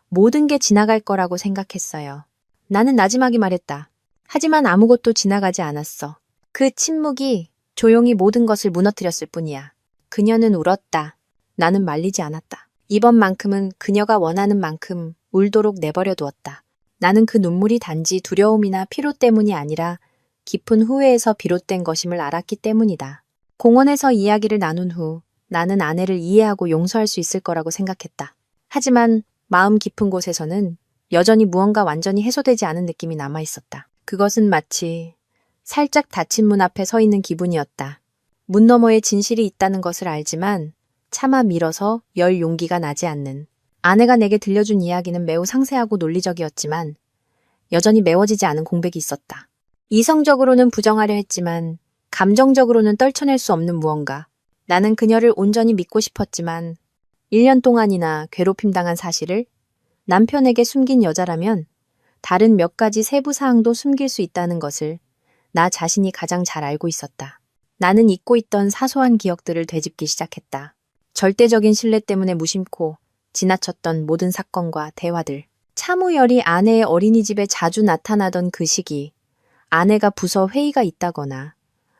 [SPEAKER 1] 모든 게 지나갈 거라고 생각했어요. 나는 나지막이 말했다. 하지만 아무것도 지나가지 않았어. 그 침묵이 조용히 모든 것을 무너뜨렸을 뿐이야. 그녀는 울었다. 나는 말리지 않았다. 이번만큼은 그녀가 원하는 만큼 울도록 내버려 두었다. 나는 그 눈물이 단지 두려움이나 피로 때문이 아니라 깊은 후회에서 비롯된 것임을 알았기 때문이다. 공원에서 이야기를 나눈 후 나는 아내를 이해하고 용서할 수 있을 거라고 생각했다. 하지만 마음 깊은 곳에서는 여전히 무언가 완전히 해소되지 않은 느낌이 남아 있었다. 그것은 마치 살짝 닫힌 문 앞에 서 있는 기분이었다. 문 너머에 진실이 있다는 것을 알지만 차마 밀어서 열 용기가 나지 않는. 아내가 내게 들려준 이야기는 매우 상세하고 논리적이었지만 여전히 메워지지 않은 공백이 있었다. 이성적으로는 부정하려 했지만 감정적으로는 떨쳐낼 수 없는 무언가. 나는 그녀를 온전히 믿고 싶었지만 1년 동안이나 괴롭힘당한 사실을 남편에게 숨긴 여자라면 다른 몇 가지 세부 사항도 숨길 수 있다는 것을 나 자신이 가장 잘 알고 있었다. 나는 잊고 있던 사소한 기억들을 되짚기 시작했다. 절대적인 신뢰 때문에 무심코 지나쳤던 모든 사건과 대화들. 차무열이 아내의 어린이집에 자주 나타나던 그 시기, 아내가 부서 회의가 있다거나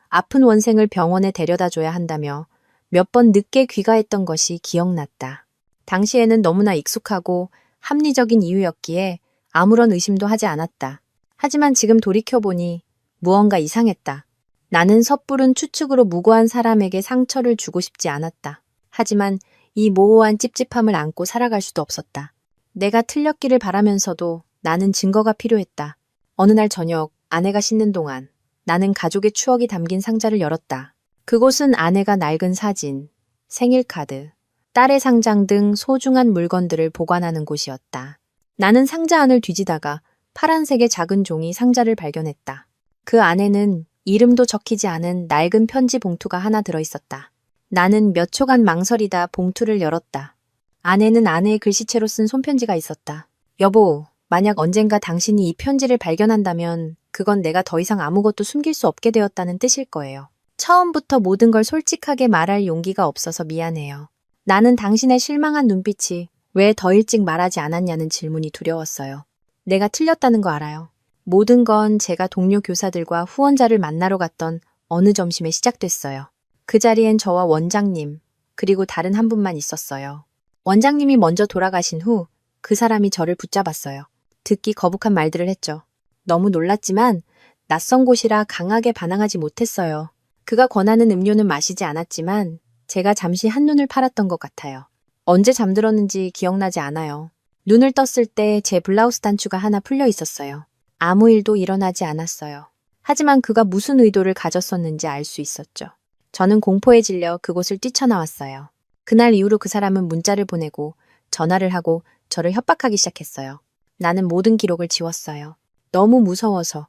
[SPEAKER 1] 아픈 원생을 병원에 데려다 줘야 한다며 몇 번 늦게 귀가했던 것이 기억났다. 당시에는 너무나 익숙하고 합리적인 이유였기에 아무런 의심도 하지 않았다. 하지만 지금 돌이켜보니 무언가 이상했다. 나는 섣부른 추측으로 무고한 사람에게 상처를 주고 싶지 않았다. 하지만 이 모호한 찝찝함을 안고 살아갈 수도 없었다. 내가 틀렸기를 바라면서도 나는 증거가 필요했다. 어느 날 저녁 아내가 씻는 동안 나는 가족의 추억이 담긴 상자를 열었다. 그곳은 아내가 낡은 사진, 생일카드, 딸의 상장 등 소중한 물건들을 보관하는 곳이었다. 나는 상자 안을 뒤지다가 파란색의 작은 종이 상자를 발견했다. 그 안에는 이름도 적히지 않은 낡은 편지 봉투가 하나 들어있었다. 나는 몇 초간 망설이다 봉투를 열었다. 안에는 아내의 글씨체로 쓴 손편지가 있었다. 여보, 만약 언젠가 당신이 이 편지를 발견한다면 그건 내가 더 이상 아무것도 숨길 수 없게 되었다는 뜻일 거예요. 처음부터 모든 걸 솔직하게 말할 용기가 없어서 미안해요. 나는 당신의 실망한 눈빛이 왜 더 일찍 말하지 않았냐는 질문이 두려웠어요. 내가 틀렸다는 거 알아요. 모든 건 제가 동료 교사들과 후원자를 만나러 갔던 어느 점심에 시작됐어요. 그 자리엔 저와 원장님, 그리고 다른 한 분만 있었어요. 원장님이 먼저 돌아가신 후 그 사람이 저를 붙잡았어요. 듣기 거북한 말들을 했죠. 너무 놀랐지만 낯선 곳이라 강하게 반항하지 못했어요. 그가 권하는 음료는 마시지 않았지만 제가 잠시 한눈을 팔았던 것 같아요. 언제 잠들었는지 기억나지 않아요. 눈을 떴을 때 제 블라우스 단추가 하나 풀려 있었어요. 아무 일도 일어나지 않았어요. 하지만 그가 무슨 의도를 가졌었는지 알 수 있었죠. 저는 공포에 질려 그곳을 뛰쳐나왔어요. 그날 이후로 그 사람은 문자를 보내고 전화를 하고 저를 협박하기 시작했어요. 나는 모든 기록을 지웠어요. 너무 무서워서.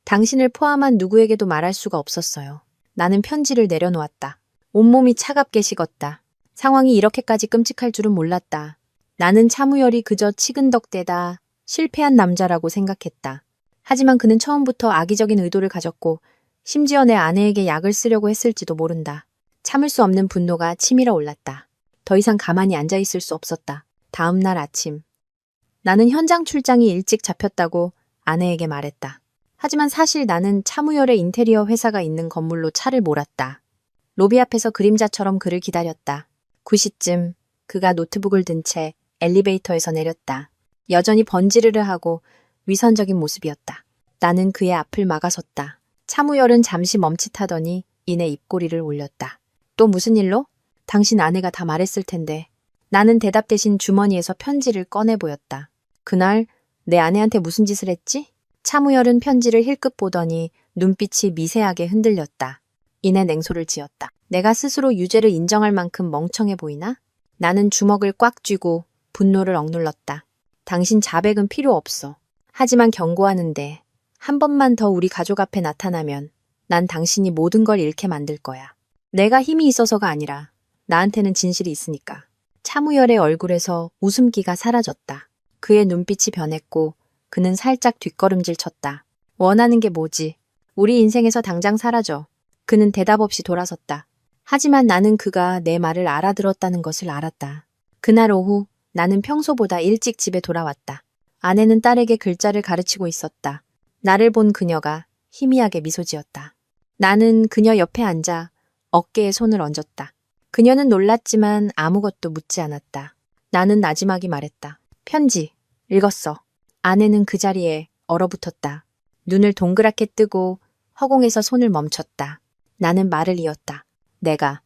[SPEAKER 1] 당신을 포함한 누구에게도 말할 수가 없었어요. 나는 편지를 내려놓았다. 온몸이 차갑게 식었다. 상황이 이렇게까지 끔찍할 줄은 몰랐다. 나는 차무열이 그저 치근덕대다 실패한 남자라고 생각했다. 하지만 그는 처음부터 악의적인 의도를 가졌고 심지어 내 아내에게 약을 쓰려고 했을지도 모른다. 참을 수 없는 분노가 치밀어 올랐다. 더 이상 가만히 앉아있을 수 없었다. 다음 날 아침. 나는 현장 출장이 일찍 잡혔다고 아내에게 말했다. 하지만 사실 나는 차무열의 인테리어 회사가 있는 건물로 차를 몰았다. 로비 앞에서 그림자처럼 그를 기다렸다. 9시쯤 그가 노트북을 든 채 엘리베이터에서 내렸다. 여전히 번지르르 하고 위선적인 모습이었다. 나는 그의 앞을 막아섰다. 차무열은 잠시 멈칫하더니 이내 입꼬리를 올렸다. 또 무슨 일로? 당신 아내가 다 말했을 텐데. 나는 대답 대신 주머니에서 편지를 꺼내 보였다. 그날 내 아내한테 무슨 짓을 했지? 차무열은 편지를 힐끗 보더니 눈빛이 미세하게 흔들렸다. 이내 냉소를 지었다. 내가 스스로 유죄를 인정할 만큼 멍청해 보이나? 나는 주먹을 꽉 쥐고 분노를 억눌렀다. 당신 자백은 필요 없어. 하지만 경고하는데 한 번만 더 우리 가족 앞에 나타나면 난 당신이 모든 걸 잃게 만들 거야. 내가 힘이 있어서가 아니라 나한테는 진실이 있으니까. 차무열의 얼굴에서 웃음기가 사라졌다. 그의 눈빛이 변했고 그는 살짝 뒷걸음질 쳤다. 원하는 게 뭐지? 우리 인생에서 당장 사라져. 그는 대답 없이 돌아섰다. 하지만 나는 그가 내 말을 알아들었다는 것을 알았다. 그날 오후 나는 평소보다 일찍 집에 돌아왔다. 아내는 딸에게 글자를 가르치고 있었다. 나를 본 그녀가 희미하게 미소 지었다. 나는 그녀 옆에 앉아 어깨에 손을 얹었다. 그녀는 놀랐지만 아무것도 묻지 않았다. 나는 나지막이 말했다. 편지, 읽었어. 아내는 그 자리에 얼어붙었다. 눈을 동그랗게 뜨고 허공에서 손을 멈췄다. 나는 말을 이었다. 내가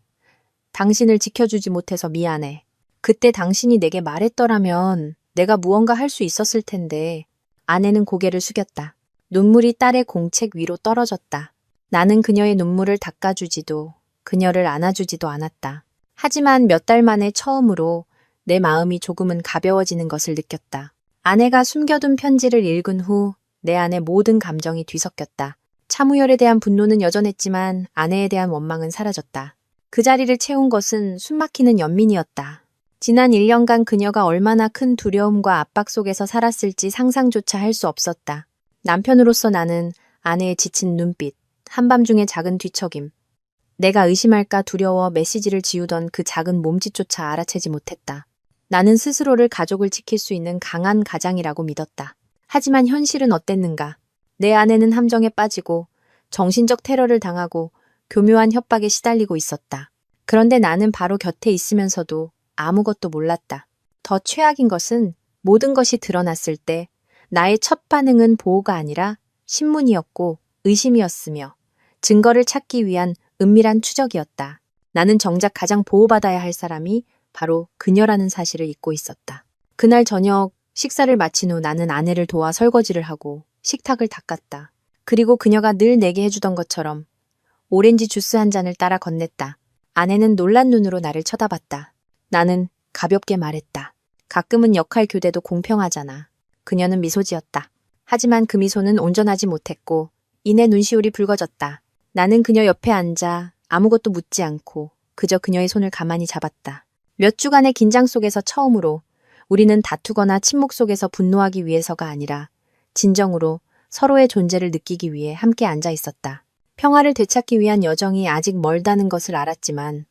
[SPEAKER 1] 당신을 지켜주지 못해서 미안해. 그때 당신이 내게 말했더라면 내가 무언가 할 수 있었을 텐데. 아내는 고개를 숙였다. 눈물이 딸의 공책 위로 떨어졌다. 나는 그녀의 눈물을 닦아주지도 그녀를 안아주지도 않았다. 하지만 몇 달 만에 처음으로 내 마음이 조금은 가벼워지는 것을 느꼈다. 아내가 숨겨둔 편지를 읽은 후 내 안에 모든 감정이 뒤섞였다. 차무열에 대한 분노는 여전했지만 아내에 대한 원망은 사라졌다. 그 자리를 채운 것은 숨막히는 연민이었다. 지난 1년간 그녀가 얼마나 큰 두려움과 압박 속에서 살았을지 상상조차 할 수 없었다. 남편으로서 나는 아내의 지친 눈빛, 한밤중의 작은 뒤척임, 내가 의심할까 두려워 메시지를 지우던 그 작은 몸짓조차 알아채지 못했다. 나는 스스로를 가족을 지킬 수 있는 강한 가장이라고 믿었다. 하지만 현실은 어땠는가? 내 아내는 함정에 빠지고 정신적 테러를 당하고 교묘한 협박에 시달리고 있었다. 그런데 나는 바로 곁에 있으면서도 아무것도 몰랐다. 더 최악인 것은 모든 것이 드러났을 때 나의 첫 반응은 보호가 아니라 신문이었고 의심이었으며 증거를 찾기 위한 은밀한 추적이었다. 나는 정작 가장 보호받아야 할 사람이 바로 그녀라는 사실을 잊고 있었다. 그날 저녁 식사를 마친 후 나는 아내를 도와 설거지를 하고 식탁을 닦았다. 그리고 그녀가 늘 내게 해주던 것처럼 오렌지 주스 한 잔을 따라 건넸다. 아내는 놀란 눈으로 나를 쳐다봤다. 나는 가볍게 말했다. 가끔은 역할 교대도 공평하잖아. 그녀는 미소 지었다. 하지만 그 미소는 온전하지 못했고 이내 눈시울이 붉어졌다. 나는 그녀 옆에 앉아 아무것도 묻지 않고 그저 그녀의 손을 가만히 잡았다. 몇 주간의 긴장 속에서 처음으로 우리는 다투거나 침묵 속에서 분노하기 위해서가 아니라 진정으로 서로의 존재를 느끼기 위해 함께 앉아 있었다. 평화를 되찾기 위한 여정이 아직 멀다는 것을 알았지만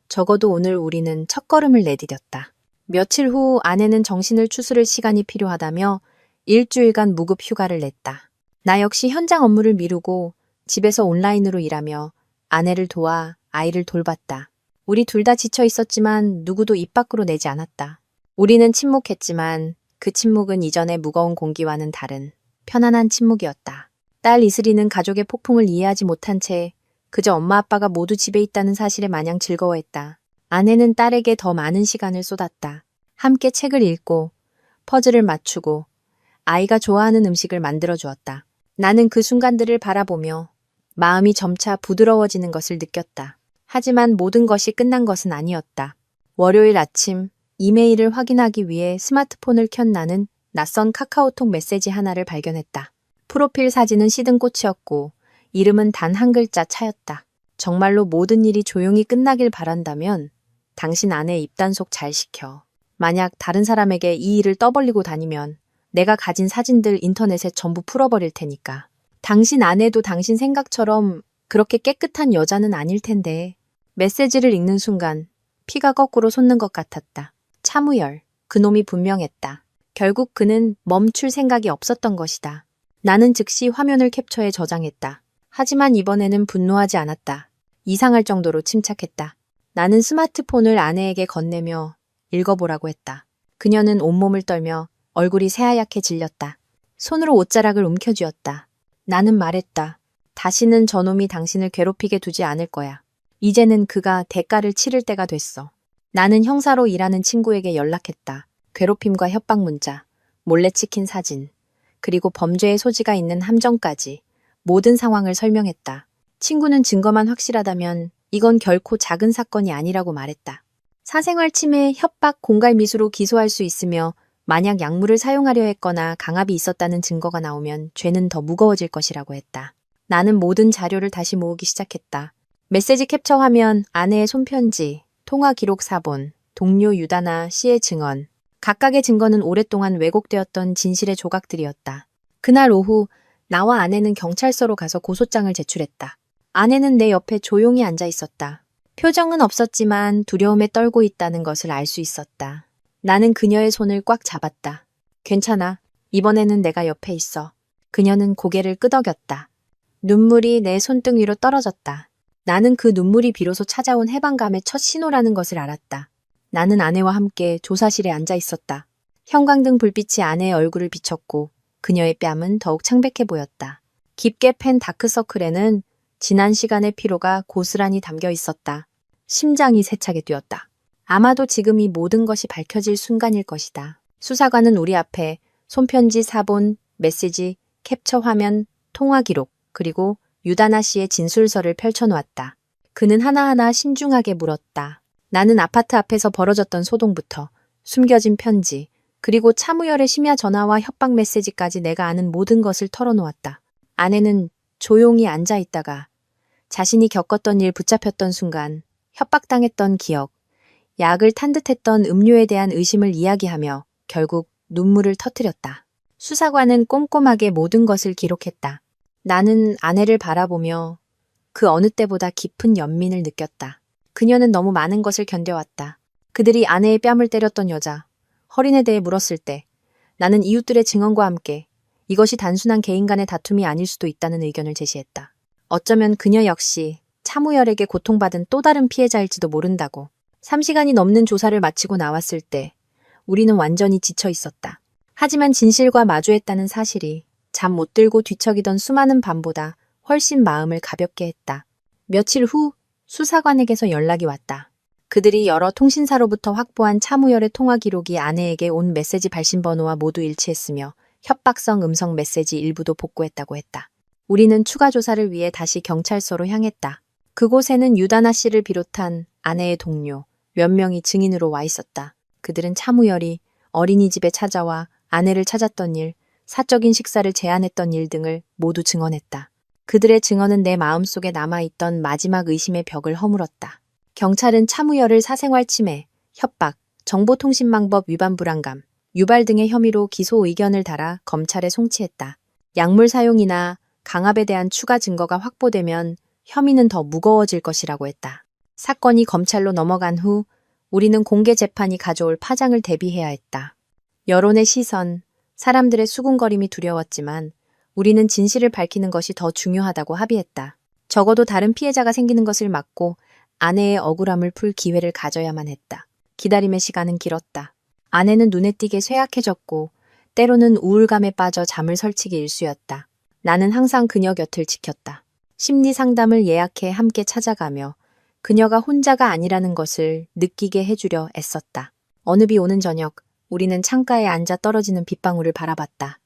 [SPEAKER 1] 적어도 오늘 우리는 첫걸음을 내디뎠다. 며칠 후 아내는 정신을 추스를 시간이 필요하다며 일주일간 무급 휴가를 냈다. 나 역시 현장 업무를 미루고 집에서 온라인으로 일하며 아내를 도와 아이를 돌봤다. 우리 둘 다 지쳐 있었지만 누구도 입 밖으로 내지 않았다. 우리는 침묵했지만 그 침묵은 이전의 무거운 공기와는 다른 편안한 침묵이었다. 딸 이슬이는 가족의 폭풍을 이해하지 못한 채 그저 엄마 아빠가 모두 집에 있다는 사실에 마냥 즐거워했다. 아내는 딸에게 더 많은 시간을 쏟았다. 함께 책을 읽고 퍼즐을 맞추고 아이가 좋아하는 음식을 만들어 주었다. 나는 그 순간들을 바라보며 마음이 점차 부드러워지는 것을 느꼈다. 하지만 모든 것이 끝난 것은 아니었다. 월요일 아침 이메일을 확인하기 위해 스마트폰을 켠 나는 낯선 카카오톡 메시지 하나를 발견했다. 프로필 사진은 시든 꽃이었고 이름은 단 한 글자 차였다. 정말로 모든 일이 조용히 끝나길 바란다면 당신 아내의 입단속 잘 시켜. 만약 다른 사람에게 이 일을 떠벌리고 다니면 내가 가진 사진들 인터넷에 전부 풀어버릴 테니까. 당신 아내도 당신 생각처럼 그렇게 깨끗한 여자는 아닐 텐데. 메시지를 읽는 순간 피가 거꾸로 솟는 것 같았다. 차무열, 그놈이 분명했다. 결국 그는 멈출 생각이 없었던 것이다. 나는 즉시 화면을 캡처해 저장했다. 하지만 이번에는 분노하지 않았다. 이상할 정도로 침착했다. 나는 스마트폰을 아내에게 건네며 읽어보라고 했다. 그녀는 온몸을 떨며 얼굴이 새하얗게 질렸다. 손으로 옷자락을 움켜쥐었다. 나는 말했다. 다시는 저놈이 당신을 괴롭히게 두지 않을 거야. 이제는 그가 대가를 치를 때가 됐어. 나는 형사로 일하는 친구에게 연락했다. 괴롭힘과 협박 문자, 몰래 찍힌 사진, 그리고 범죄의 소지가 있는 함정까지 모든 상황을 설명했다. 친구는 증거만 확실하다면 이건 결코 작은 사건이 아니라고 말했다. 사생활 침해, 협박, 공갈미수로 기소할 수 있으며 만약 약물을 사용하려 했거나 강압이 있었다는 증거가 나오면 죄는 더 무거워질 것이라고 했다. 나는 모든 자료를 다시 모으기 시작했다. 메시지 캡처 화면, 아내의 손편지, 통화 기록 사본, 동료 유다나 씨의 증언. 각각의 증거는 오랫동안 왜곡되었던 진실의 조각들이었다. 그날 오후 나와 아내는 경찰서로 가서 고소장을 제출했다. 아내는 내 옆에 조용히 앉아 있었다. 표정은 없었지만 두려움에 떨고 있다는 것을 알 수 있었다. 나는 그녀의 손을 꽉 잡았다. 괜찮아. 이번에는 내가 옆에 있어. 그녀는 고개를 끄덕였다. 눈물이 내 손등 위로 떨어졌다. 나는 그 눈물이 비로소 찾아온 해방감의 첫 신호라는 것을 알았다. 나는 아내와 함께 조사실에 앉아 있었다. 형광등 불빛이 아내의 얼굴을 비췄고 그녀의 뺨은 더욱 창백해 보였다. 깊게 팬 다크서클에는 지난 시간의 피로가 고스란히 담겨 있었다. 심장이 세차게 뛰었다. 아마도 지금 이 모든 것이 밝혀질 순간일 것이다. 수사관은 우리 앞에 손편지, 사본, 메시지, 캡처 화면, 통화 기록, 그리고 유다나 씨의 진술서를 펼쳐놓았다. 그는 하나하나 신중하게 물었다. 나는 아파트 앞에서 벌어졌던 소동부터 숨겨진 편지, 그리고 차무열의 심야 전화와 협박 메시지까지 내가 아는 모든 것을 털어놓았다. 아내는 조용히 앉아 있다가 자신이 겪었던 일 붙잡혔던 순간, 협박당했던 기억, 약을 탄 듯했던 음료에 대한 의심을 이야기하며 결국 눈물을 터뜨렸다. 수사관은 꼼꼼하게 모든 것을 기록했다. 나는 아내를 바라보며 그 어느 때보다 깊은 연민을 느꼈다. 그녀는 너무 많은 것을 견뎌왔다. 그들이 아내의 뺨을 때렸던 여자, 허린에 대해 물었을 때 나는 이웃들의 증언과 함께 이것이 단순한 개인 간의 다툼이 아닐 수도 있다는 의견을 제시했다. 어쩌면 그녀 역시 차무열에게 고통받은 또 다른 피해자일지도 모른다고. 3시간이 넘는 조사를 마치고 나왔을 때 우리는 완전히 지쳐 있었다. 하지만 진실과 마주했다는 사실이 잠 못 들고 뒤척이던 수많은 밤보다 훨씬 마음을 가볍게 했다. 며칠 후 수사관에게서 연락이 왔다. 그들이 여러 통신사로부터 확보한 차무열의 통화 기록이 아내에게 온 메시지 발신 번호와 모두 일치했으며 협박성 음성 메시지 일부도 복구했다고 했다. 우리는 추가 조사를 위해 다시 경찰서로 향했다. 그곳에는 유다나 씨를 비롯한 아내의 동료 몇 명이 증인으로 와 있었다. 그들은 차무열이 어린이집에 찾아와 아내를 찾았던 일, 사적인 식사를 제안했던 일 등을 모두 증언했다. 그들의 증언은 내 마음속에 남아있던 마지막 의심의 벽을 허물었다. 경찰은 차무열을 사생활 침해, 협박, 정보통신망법 위반 불안감, 유발 등의 혐의로 기소 의견을 달아 검찰에 송치했다. 약물 사용이나 강압에 대한 추가 증거가 확보되면 혐의는 더 무거워질 것이라고 했다. 사건이 검찰로 넘어간 후 우리는 공개 재판이 가져올 파장을 대비해야 했다. 여론의 시선, 사람들의 수군거림이 두려웠지만 우리는 진실을 밝히는 것이 더 중요하다고 합의했다. 적어도 다른 피해자가 생기는 것을 막고 아내의 억울함을 풀 기회를 가져야만 했다. 기다림의 시간은 길었다. 아내는 눈에 띄게 쇠약해졌고 때로는 우울감에 빠져 잠을 설치기 일쑤였다. 나는 항상 그녀 곁을 지켰다. 심리 상담을 예약해 함께 찾아가며 그녀가 혼자가 아니라는 것을 느끼게 해주려 애썼다. 어느 비 오는 저녁, 우리는 창가에 앉아 떨어지는 빗방울을 바라봤다.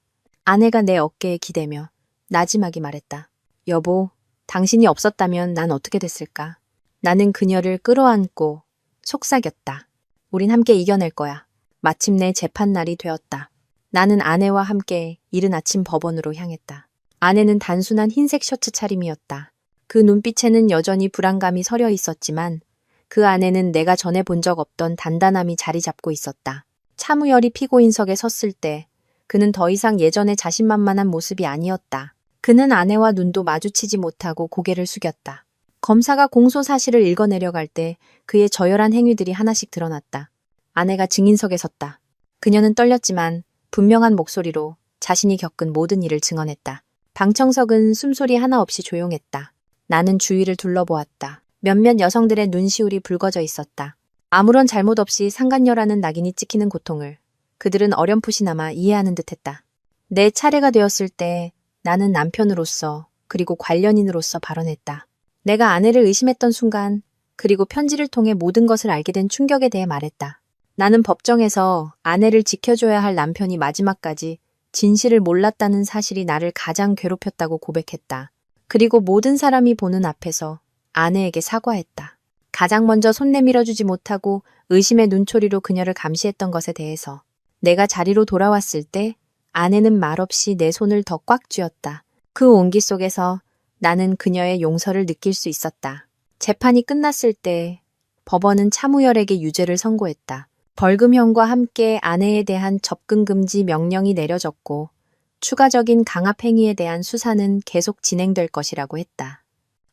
[SPEAKER 1] 아내가 내 어깨에 기대며 나지막이 말했다. 여보, 당신이 없었다면 난 어떻게 됐을까? 나는 그녀를 끌어안고 속삭였다. 우린 함께 이겨낼 거야. 마침내 재판날이 되었다. 나는 아내와 함께 이른 아침 법원으로 향했다. 아내는 단순한 흰색 셔츠 차림이었다. 그 눈빛에는 여전히 불안감이 서려 있었지만 그 안에는 내가 전에 본 적 없던 단단함이 자리 잡고 있었다. 차무열이 피고인석에 섰을 때 그는 더 이상 예전의 자신만만한 모습이 아니었다. 그는 아내와 눈도 마주치지 못하고 고개를 숙였다. 검사가 공소 사실을 읽어내려갈 때 그의 저열한 행위들이 하나씩 드러났다. 아내가 증인석에 섰다. 그녀는 떨렸지만 분명한 목소리로 자신이 겪은 모든 일을 증언했다. 방청석은 숨소리 하나 없이 조용했다. 나는 주위를 둘러보았다. 몇몇 여성들의 눈시울이 붉어져 있었다. 아무런 잘못 없이 상간녀라는 낙인이 찍히는 고통을 그들은 어렴풋이나마 이해하는 듯했다. 내 차례가 되었을 때 나는 남편으로서 그리고 관련인으로서 발언했다. 내가 아내를 의심했던 순간 그리고 편지를 통해 모든 것을 알게 된 충격에 대해 말했다. 나는 법정에서 아내를 지켜줘야 할 남편이 마지막까지 진실을 몰랐다는 사실이 나를 가장 괴롭혔다고 고백했다. 그리고 모든 사람이 보는 앞에서 아내에게 사과했다. 가장 먼저 손 내밀어주지 못하고 의심의 눈초리로 그녀를 감시했던 것에 대해서 내가 자리로 돌아왔을 때 아내는 말없이 내 손을 더 꽉 쥐었다. 그 온기 속에서 나는 그녀의 용서를 느낄 수 있었다. 재판이 끝났을 때 법원은 차무열에게 유죄를 선고했다. 벌금형과 함께 아내에 대한 접근 금지 명령이 내려졌고 추가적인 강압 행위에 대한 수사는 계속 진행될 것이라고 했다.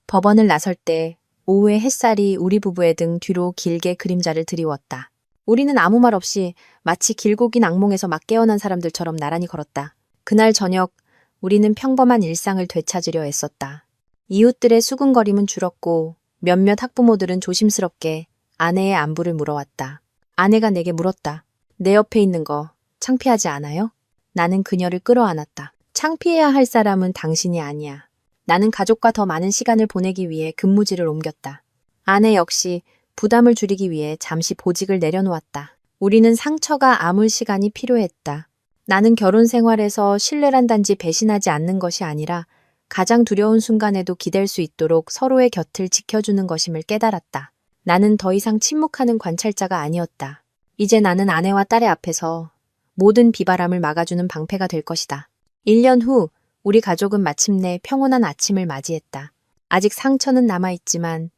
[SPEAKER 1] 법원을 나설 때 오후의 햇살이 우리 부부의 등 뒤로 길게 그림자를 드리웠다. 우리는 아무 말 없이 마치 길고 긴 악몽에서 막 깨어난 사람들처럼 나란히 걸었다. 그날 저녁 우리는 평범한 일상을 되찾으려 애썼다. 이웃들의 수군거림은 줄었고 몇몇 학부모들은 조심스럽게 아내의 안부를 물어왔다. 아내가 내게 물었다. 내 옆에 있는 거 창피하지 않아요? 나는 그녀를 끌어안았다. 창피해야 할 사람은 당신이 아니야. 나는 가족과 더 많은 시간을 보내기 위해 근무지를 옮겼다. 아내 역시 부담을 줄이기 위해 잠시 보직을 내려놓았다. 우리는 상처가 아물 시간이 필요했다. 나는 결혼 생활에서 신뢰란 단지 배신하지 않는 것이 아니라 가장 두려운 순간에도 기댈 수 있도록 서로의 곁을 지켜주는 것임을 깨달았다. 나는 더 이상 침묵하는 관찰자가 아니었다. 이제 나는 아내와 딸의 앞에서 모든 비바람을 막아주는 방패가 될 것이다. 1년 후 우리 가족은 마침내 평온한 아침을 맞이했다. 아직 상처는 남아있지만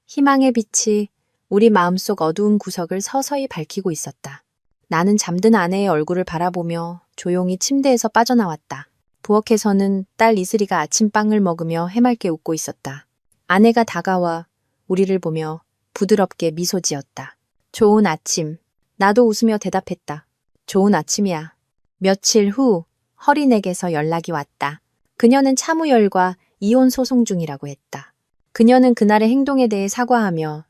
[SPEAKER 1] 희망의 빛이 우리 마음속 어두운 구석을 서서히 밝히고 있었다. 나는 잠든 아내의 얼굴을 바라보며 조용히 침대에서 빠져나왔다. 부엌에서는 딸 이슬이가 아침빵을 먹으며 해맑게 웃고 있었다. 아내가 다가와 우리를 보며 부드럽게 미소 지었다. 좋은 아침. 나도 웃으며 대답했다. 좋은 아침이야. 며칠 후 허린에게서 연락이 왔다. 그녀는 차무열과 이혼 소송 중이라고 했다. 그녀는 그날의 행동에 대해 사과하며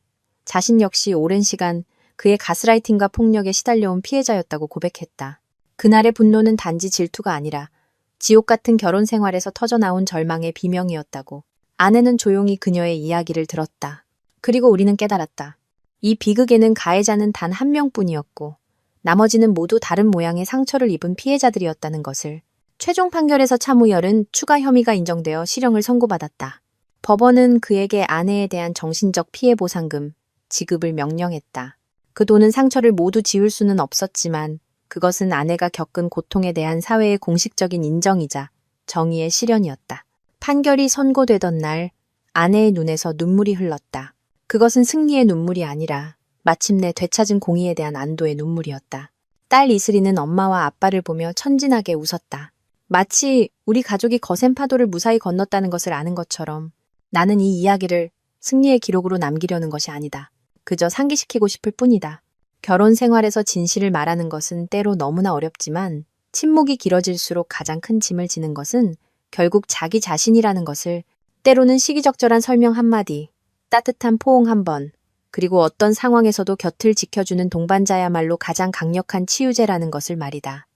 [SPEAKER 1] 자신 역시 오랜 시간 그의 가스라이팅과 폭력에 시달려온 피해자였다고 고백했다. 그날의 분노는 단지 질투가 아니라 지옥 같은 결혼 생활에서 터져나온 절망의 비명이었다고. 아내는 조용히 그녀의 이야기를 들었다. 그리고 우리는 깨달았다. 이 비극에는 가해자는 단 한 명뿐이었고 나머지는 모두 다른 모양의 상처를 입은 피해자들이었다는 것을. 최종 판결에서 차무열은 추가 혐의가 인정되어 실형을 선고받았다. 법원은 그에게 아내에 대한 정신적 피해 보상금 지급을 명령했다. 그 돈은 상처를 모두 지울 수는 없었지만 그것은 아내가 겪은 고통에 대한 사회의 공식적인 인정이자 정의의 실현이었다. 판결이 선고되던 날 아내의 눈에서 눈물이 흘렀다. 그것은 승리의 눈물이 아니라 마침내 되찾은 공의에 대한 안도의 눈물이었다. 딸 이슬이는 엄마와 아빠를 보며 천진하게 웃었다. 마치 우리 가족이 거센 파도를 무사히 건넜다는 것을 아는 것처럼 나는 이 이야기를 승리의 기록으로 남기려는 것이 아니다. 그저 상기시키고 싶을 뿐이다. 결혼 생활에서 진실을 말하는 것은 때로 너무나 어렵지만 침묵이 길어질수록 가장 큰 짐을 지는 것은 결국 자기 자신이라는 것을, 때로는 시기적절한 설명 한마디, 따뜻한 포옹 한 번, 그리고 어떤 상황에서도 곁을 지켜주는 동반자야말로 가장 강력한 치유제라는 것을 말이다.